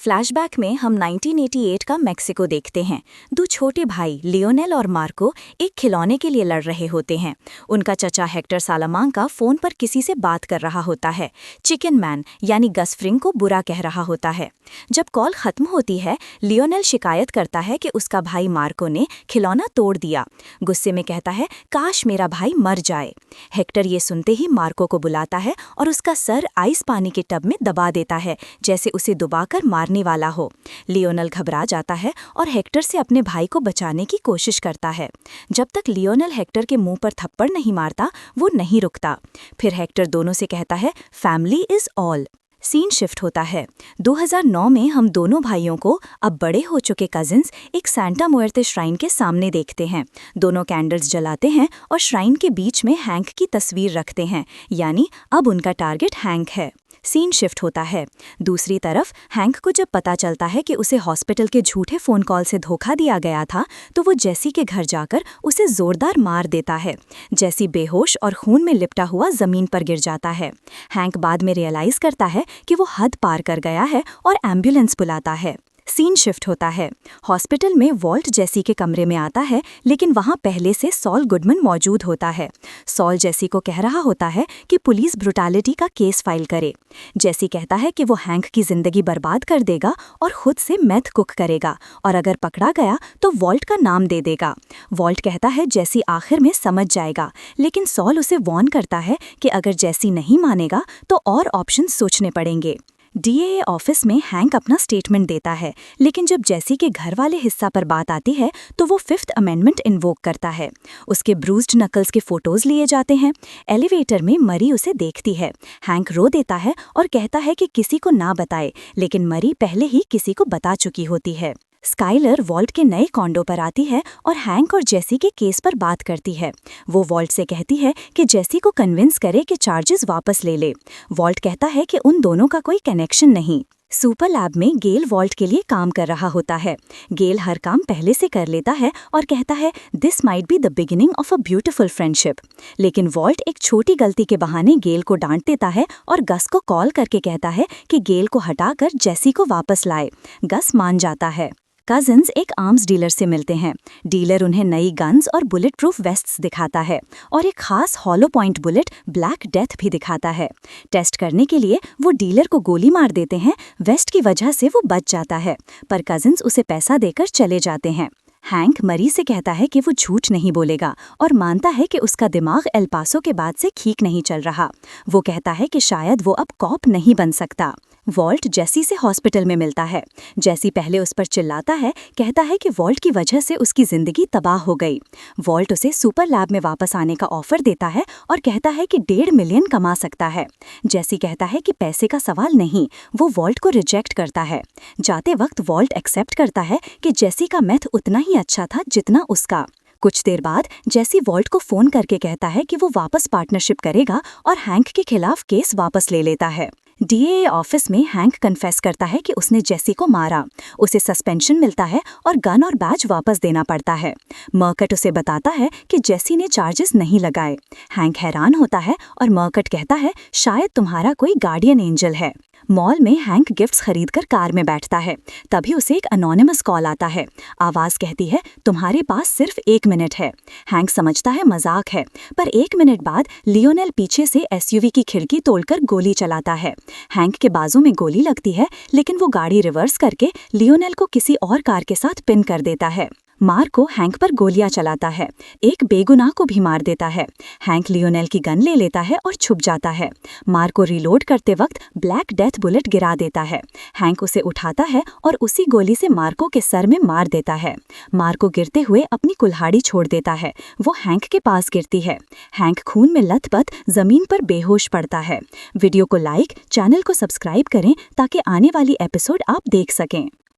Flashback में हम 1988 का मेक्सिको देखते हैं। दो छोटे भाई लियोनेल और मार्को एक खिलौने के लिए लड़ रहे होते हैं। उनका चचा हेक्टर सालामांका फोन पर किसी से बात कर रहा होता है। चिकन मैन यानी गस फ्रिंग को बुरा कह रहा होता है। जब कॉल खत्म होती है, लियोनेल शिकायत करता है कि उसका भाई मार्को ने खिलौना तोड़ दिया। गुस्से में कहता है, काश मेरा भाई मर जाए। हेक्टर ये सुनते ही मार्को को बुलाता है और उसका सर आइस पानी के टब में दबा देता है, जैसे उसे दबाकर मारने वाला हो। लियोनेल घबरा जाता है और हेक्टर से अपने भाई को बचाने की कोशिश करता है। जब तक लियोनेल हेक्टर के मुंह पर थप्पड़ नहीं मारता, वो नहीं रुकता। फिर हेक्टर दोनों से कहता है, family is all. Scene shift होता है। 2009 में हम दोनों भाइयों को, अब बड़े हो चुके कजिन्स, एक सांता मुएर्ते श्राइन के सामने देखते हैं। दोनों कैंडल्स जलाते हैं और श्राइन के बीच में हैंक की तस्वीर रखते हैं, यानी अब उनका टारगेट हैंक है। सीन शिफ्ट होता है। दूसरी तरफ हैंक को जब पता चलता है कि उसे हॉस्पिटल के झूठे फ़ोन कॉल से धोखा दिया गया था, तो वो जेसी के घर जाकर उसे ज़ोरदार मार देता है। जेसी बेहोश और खून में लिपटा हुआ ज़मीन पर गिर जाता है। हैंक बाद में रियलाइज़ करता है कि वो हद पार कर गया है और एम्बुलेंस बुलाता है। सीन शिफ्ट होता है। हॉस्पिटल में वॉल्ट जेसी के कमरे में आता है, लेकिन वहाँ पहले से सॉल गुडमन मौजूद होता है। सॉल जेसी को कह रहा होता है कि पुलिस ब्रुटैलिटी का केस फाइल करे। जेसी कहता है कि वो हैंक की जिंदगी बर्बाद कर देगा और खुद से मेथ कुक करेगा, और अगर पकड़ा गया तो वॉल्ट का नाम दे देगा। वॉल्ट कहता है जेसी आखिर में समझ जाएगा, लेकिन सॉल उसे वॉर्न करता है कि अगर जेसी नहीं मानेगा तो और ऑप्शन सोचने पड़ेंगे। डीएए ऑफिस में हैंक अपना स्टेटमेंट देता है, लेकिन जब जेसी के घर वाले हिस्सा पर बात आती है तो वो 5th अमेंडमेंट इन्वोक करता है। उसके ब्रूज्ड नकल्स के फोटोज लिए जाते हैं। एलिवेटर में मरी उसे देखती है। हैंक रो देता है और कहता है कि किसी को ना बताए, लेकिन मरी पहले ही किसी को बता चुकी होती है। स्काइलर वॉल्ट के नए कॉन्डो पर आती है और हैंक और जेसी के केस पर बात करती है। वो वॉल्ट से कहती है कि जेसी को कन्विंस करे कि चार्जेस वापस ले ले। वॉल्ट कहता है कि उन दोनों का कोई कनेक्शन नहीं। सुपर लैब में गेल वॉल्ट के लिए काम कर रहा होता है। गेल हर काम पहले से कर लेता है और कहता है, this might be the beginning of a beautiful friendship. लेकिन वॉल्ट एक छोटी गलती के बहाने गेल को डांट देता है और गस को कॉल करके कहता है कि गेल को हटाकर जेसी को वापस लाए। गस मान जाता है। कजिन्स एक आर्म्स डीलर से मिलते हैं। डीलर उन्हें नई गन्स और बुलेट प्रूफ वेस्ट्स दिखाता है और एक खास hollow point bullet black death भी दिखाता है। टेस्ट करने के लिए वो डीलर को गोली मार देते हैं। वेस्ट की वजह से वो बच जाता है, पर कजिन्स उसे पैसा देकर चले जाते हैं। हैंक मरी से कहता है कि वो झूठ नहीं बोलेगा और मानता है कि उसका दिमाग एल पासो के बाद से ठीक नहीं चल रहा। वो कहता है कि शायद वो अब कॉप नहीं बन सकता। वॉल्ट जेसी से हॉस्पिटल में मिलता है। जेसी पहले उस पर चिल्लाता है, कहता है कि वॉल्ट की वजह से उसकी जिंदगी तबाह हो गई। वॉल्ट उसे सुपर लैब में वापस आने का ऑफर देता है और कहता है कि 1.5 मिलियन कमा सकता है। जेसी कहता है कि पैसे का सवाल नहीं, वो वॉल्ट को रिजेक्ट करता है। जाते वक्त वॉल्ट एक्सेप्ट करता है कि जेसी का मैथ उतना ही अच्छा था जितना उसका। कुछ देर बाद जेसी वॉल्ट को फोन करके कहता है कि वो वापस पार्टनरशिप करेगा और हैंक के खिलाफ केस वापस ले लेता है। डीएए ऑफिस में हैंक कन्फेस करता है कि उसने जेसी को मारा। उसे सस्पेंशन मिलता है और गन और बैज वापस देना पड़ता है। मर्कट उसे बताता है कि जेसी ने चार्जेस नहीं लगाए। हैंक हैरान होता है और मर्कट कहता है, शायद तुम्हारा कोई गार्डियन एंजल है। मॉल में हैंक गिफ्ट्स खरीदकर कार में बैठता है। तभी उसे एक अनोनिमस कॉल आता है। आवाज़ कहती है, तुम्हारे पास सिर्फ 1 मिनट है। हैंक समझता है मजाक है, पर 1 मिनट बाद लियोनेल पीछे से एसयूवी की खिड़की तोड़कर गोली चलाता है। हैंक के बाजू में गोली लगती है, लेकिन वो गाड़ी रिवर्स करके लियोनेल को किसी और कार के साथ पिन कर देता है। मार्को हैंक पर गोलियां चलाता है, एक बेगुनाह को भी मार देता है। हैंक लियोनेल की गन ले लेता है और छुप जाता है। मार्को रिलोड करते वक्त ब्लैक डेथ बुलेट गिरा देता है। हैंक उसे उठाता है और उसी गोली से मार्को के सर में मार देता है। मार्को गिरते हुए अपनी कुल्हाड़ी छोड़ देता है। वो हैंक के पास गिरती है। हैंक खून में लथपथ जमीन पर बेहोश पड़ता है। वीडियो को लाइक, चैनल को सब्सक्राइब करें ताकि आने वाली एपिसोड आप देख सकें।